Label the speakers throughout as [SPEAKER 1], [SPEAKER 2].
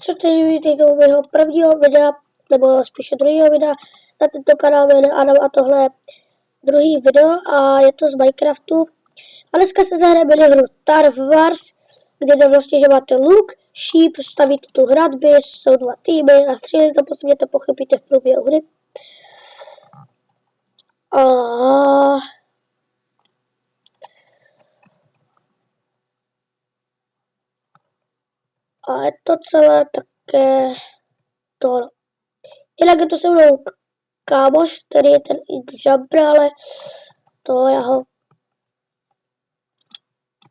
[SPEAKER 1] Co teď vidíte u mého prvního videa, nebo spíše druhého videa na tento kanál, jmenuje Adam a tohle je druhý video a je to z Minecraftu. A dneska se zahrajeme hru Star Wars, kde jde vlastně, že máte luk, šíp, stavíte tu hradby, jsou dva týmy a střílíte to, po sobě to pochopíte v průběhu hry. A je to celé také tohle. Jinak je to se mnou kámoš, který je ten Jumper, ale to já ho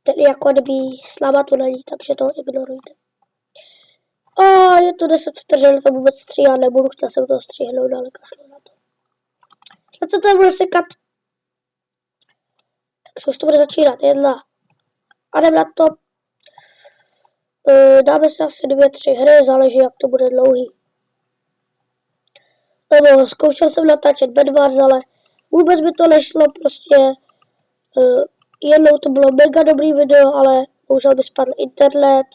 [SPEAKER 1] ten jako kdyby s náma tu není, takže to ignorujte. A je to 10 vteřin, to vůbec stříhat nebudu, chtěl jsem to stříhnout, ale kašlu na to. A co to bude sekat? Takže už to bude začínat, jedna. A jdem na to. Dáme si asi 2-3 hry, záleží jak to bude dlouhý. Nebo zkoušel jsem natáčet Bedwars, ale vůbec by to nešlo, prostě jednou to bylo mega dobrý video, ale bohužel by spadl internet.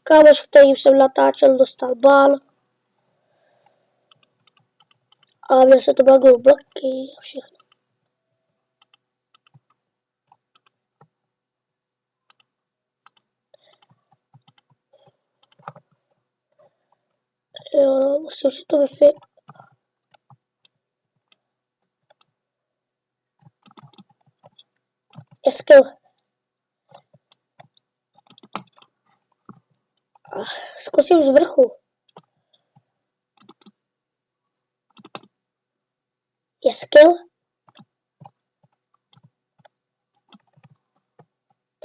[SPEAKER 1] Kámoš, kterým jsem natáčel, dostal ban. A mě se to baglo bloky a všechno. Jo, musím si to Wi-Fi. Je skill. Zkusím z vrchu. Je skill.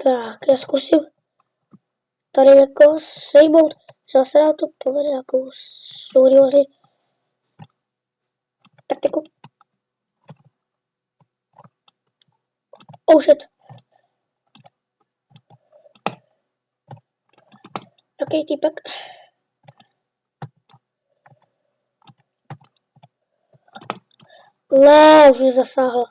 [SPEAKER 1] Tak, já zkusím tady jako sejmout. Třeba se nám to povede nějakou seriózní taktiku. Oh shit. Jaký týpek? Ne, už mě zasáhl.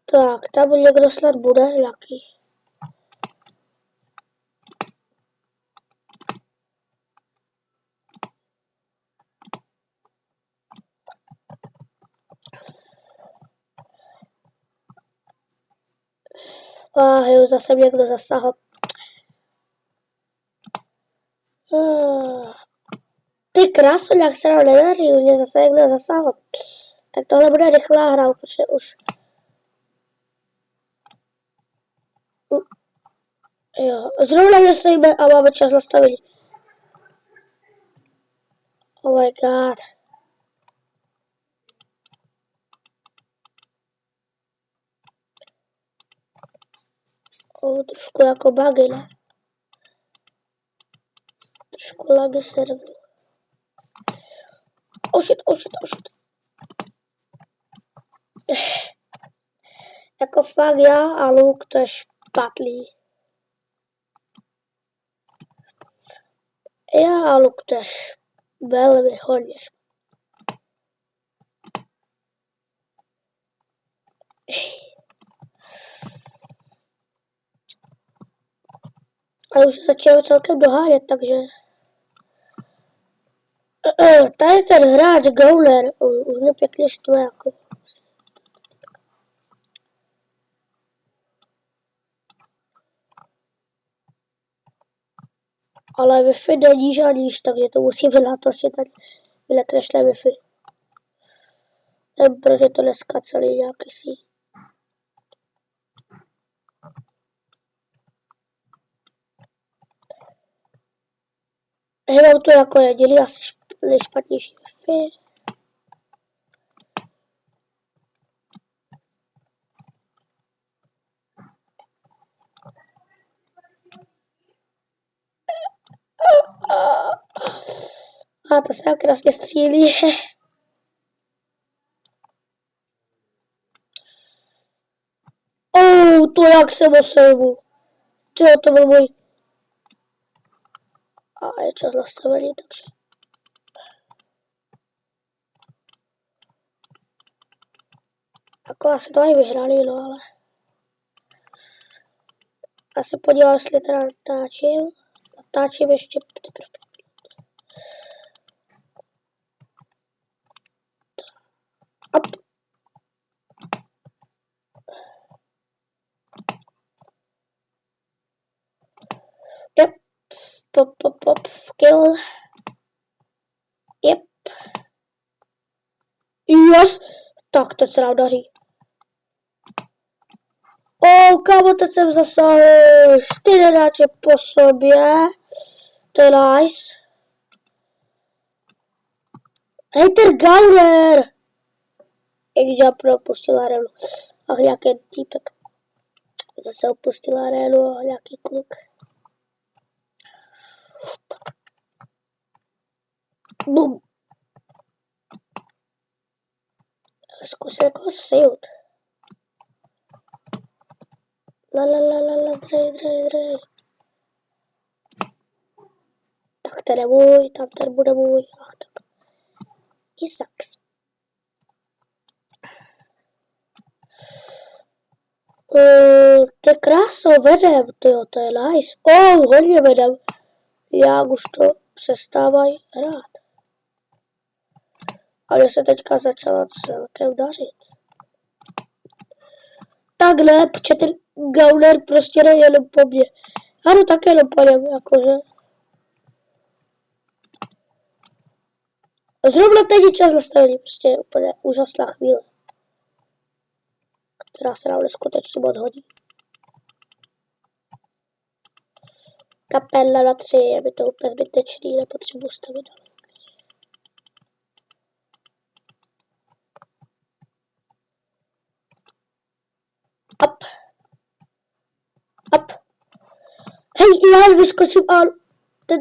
[SPEAKER 1] Tak, tam někdo snad bude, jaký. Jo, zase mě někdo zasáhl. Ty krásu, jak se nám nedaří, mě zase někdo zasáhl. Tak tohle bude rychlá hra, protože už... Jo, zrovna mě sejme a máme čas nastavení. Oh my god. Trošku jako bugy, ne? Trošku lagy serveru. Oh shit. Jako fakt já a luk, to je špatný. Já a luk, to je velmi hodně špatný. Ale už se začínáme celkem dohánět, takže... Tady ten hráč Gowler, už mě pěkně štve jako... Ale Wi-Fi není žádný, takže to musíme natočit, ať mi nekrešle Wi-Fi. Nevím, proč je to dneska celý nějaký síť. Mám to jako jediný asi nejšpatnější Wi-Fi. A to se tam krásně střílí. To jak jsem osejmu. To byl můj. A je čas nastavený, takže. Jako asi to mají vyhraný, no ale... Já se podívám, jestli teda natáčím. Natáčím ještě teprve. Up. Yep. Pop, kill. Yep. Yes. Tak, teď se nám daří. Kámo, teď jsem zasáhl 4 hráče po sobě. To je nice. Hater Gauner! Jak já propustil arénu. Ach, nějaký týpek. Zase opustil arénu, nějaký kluk. Bum. Zkusil jako sejut. La, zdrej. Tak ten je můj, tam ten bude můj. Ach tak. Isaks. To je krásnou vedem, tyjo, to je nice. Hodně vedem. Já už to přestávají hrát. Ale se teďka začala celkem dařit. Takhle, protože ten Gauner prostě jde jenom po mně. Ano, také jenom po něm, jakože. Zrovna teď je čas nastavení, prostě je úplně úžasná chvíle. Která se nám neskutečně moc hodí. Kapela na 3, je mi to úplně zbytečný, nepotřebuji stavit. Up. Hej, já vyskočím a ten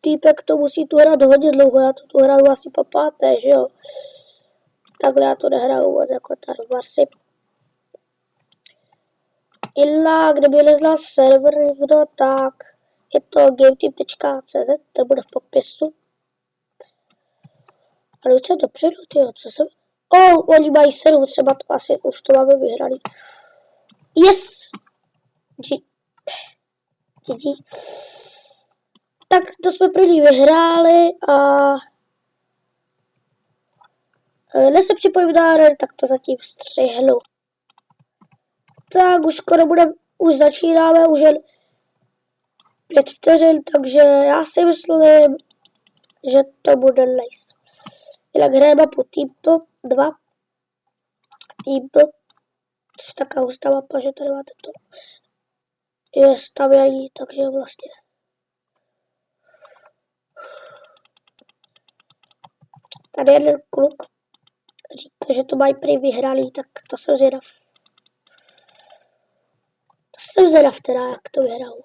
[SPEAKER 1] týpek to musí tu hrát hodně dlouho, já to tu hraju asi po 5., že jo. Takhle já to nehraju moc jako Tarvarsy. Illa, kdyby neznal server někdo, tak je to gameteam.cz, to bude v popisu. Ale už jsem dopředu, tyjo, co jsem... Oni mají 7, třeba to asi už to máme vyhraný. Yes! GG. Tak to jsme první vyhráli a... Než se připojím na arenu, tak to zatím střihnu. Tak už skoro už začínáme, už jen 5 vteřin, takže já si myslím, že to bude nice. Jinak hrajeme po Teample 2. Teample, což taká hustá mapa, že tady máte to. Je stavění, takže vlastně. Tady jeden kluk říká, že to mají prý vyhralý, tak to jsem zvědav. Teda, jak to vyhrál.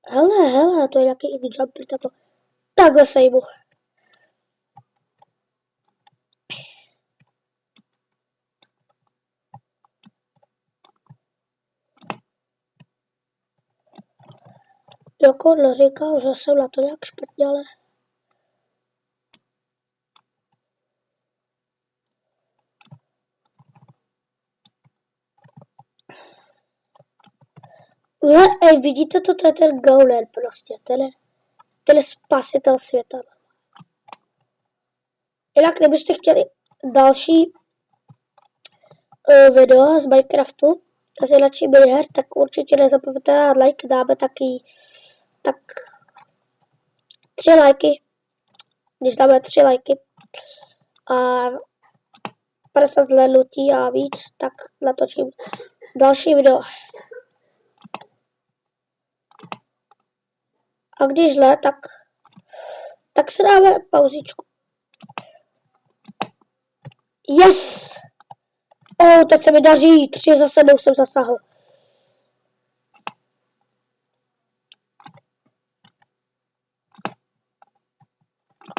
[SPEAKER 1] Hele, to je nějaký jiný jumper, tato. Takhle sejmu. Jako neříkal, že jsem na to nějak špatně, ale... Vidíte to, to je ten Gauner prostě, ten je spasitel světa. Jinak, kdybyste chtěli další video z Minecraftu a z jinak her, tak určitě nezapomeňte dát like, dáme taky tak 3 lajky, když dáme 3 lajky a 50 zhlédnutí a víc, tak natočím další video. A když ne, tak se dáme pauzičku. Yes! Teď se mi daří, 3 za sebou jsem zasáhl.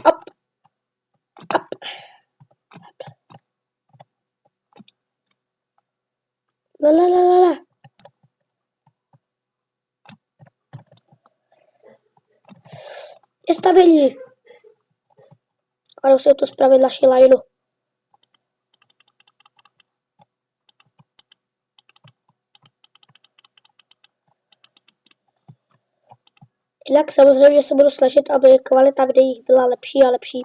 [SPEAKER 1] Up. La. Je stabilní. Ale musím tu spravit naši lineu. Jinak samozřejmě se budu snažit, aby kvalita videí byla lepší a lepší.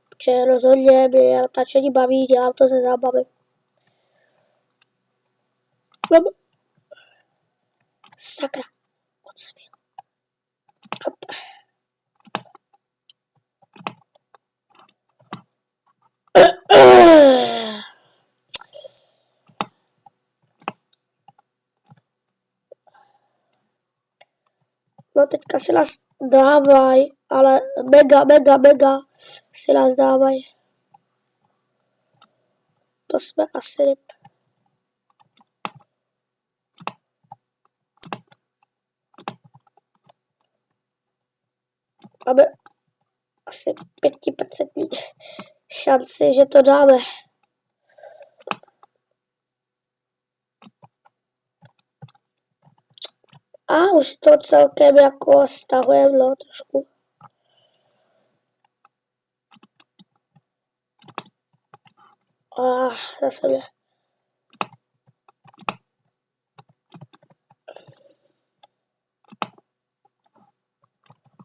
[SPEAKER 1] Protože rozhodně mě natáčení baví, dělám to ze zábavy. Sakra. Moc jsem jel. Hop. No teďka si nás dávaj, ale mega si nás dávaj. To jsme asi ryb. Máme asi 5% šanci, že to dáme. A už to celkem jako stahujeme, no, trošku. A zase mě.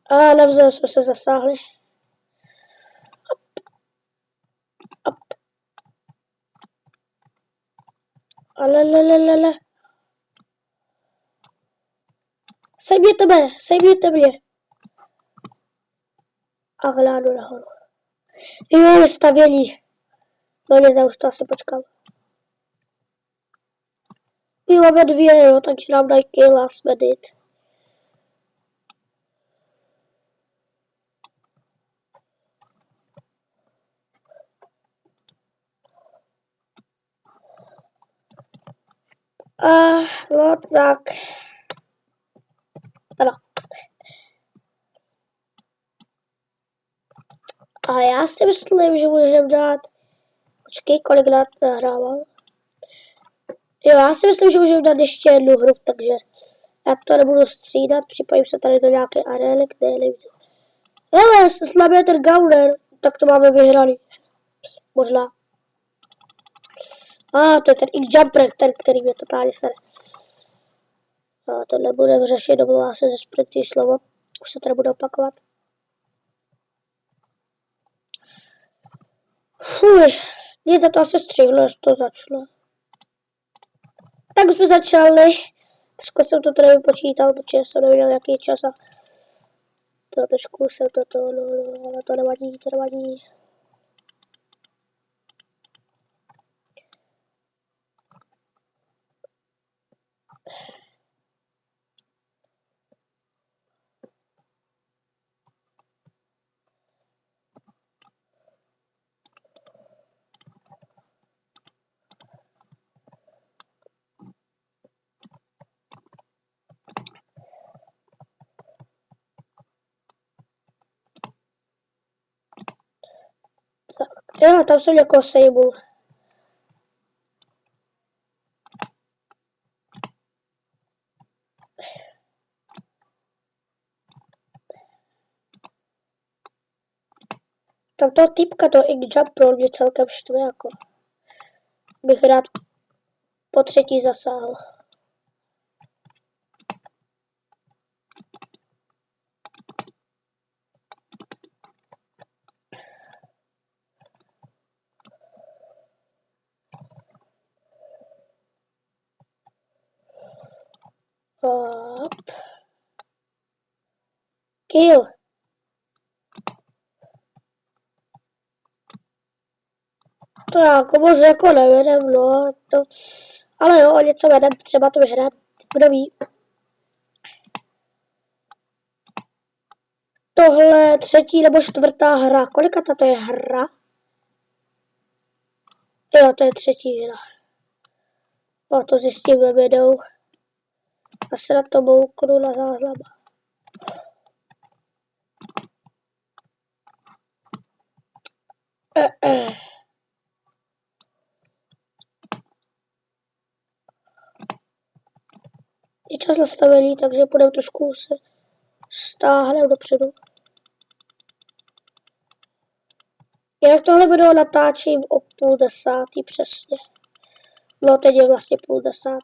[SPEAKER 1] A navzájem jsme se zasáhli. Up. Ale. Sejměte mě. A hládu nahoru. Jo, stavění. No ne, už to asi počkal. My máme 2, jo, takže nám dají kill a jsme dit. No tak. Ano. A já si myslím, že můžeme dát... Počkej, kolik dát nahrával. Jo, já si myslím, že můžeme dát ještě jednu hru, takže já to nebudu střídat, připojím se tady do nějaké arény, kde nevím co. Hele, s námi je ten Gauner, tak to máme vyhraný. Možná. To je ten X-Jumper, ten, který mě totálně sere. To nebude řešit, domluvá se ze sprinty slovo. Už se tady bude opakovat. Fuj, nic za to asi střihlo, až to začalo. Tak jsme začali. Trošku jsem to tady vypočítal, protože jsem nevěděl, jaký čas a to trošku jsem ale to nevadí. Jo, tam jsem někoho sejmul. Tam toho týpka, to X-Jumper, mě celkem štve, jako. Bych rád po třetí zasáhl. Hop. Kill. To jako moc jako nevedem, no. To, ale jo, něco vedem, třeba to vyhrát. Kdo ví. Tohle třetí nebo čtvrtá hra. Kolika to je hra? Jo, to je třetí hra. No, to zjistím ve videu. A se na to bouknu na záznam. Je čas nastavený, takže půjdeme trošku se stáhnout dopředu. Jinak tohle video natáčím o 9:30 přesně. No teď je vlastně 9:30.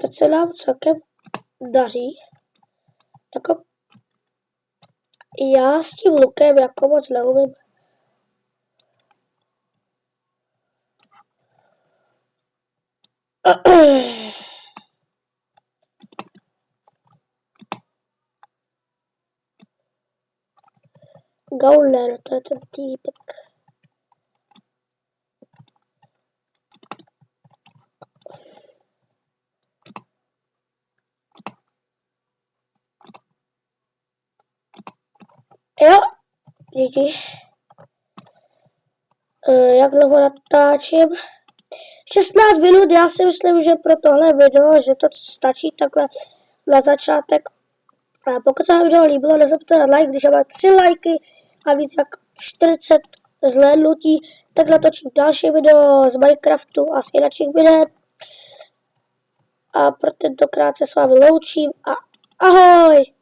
[SPEAKER 1] Teď se nám celkem daří. Jako já s tím lukem jako moc neumím. Gauler, to je ten týpek. Jo, díky. Jak dlouho natáčím? 16 minut, já si myslím, že pro tohle video, že to stačí takhle na začátek. A pokud se vám video líbilo, nezapomeňte na like, když máte 3 lajky a víc jak 40 zhlédnutí, tak natočím další video z Minecraftu a z jiných videí. A pro tentokrát se s vámi loučím a ahoj!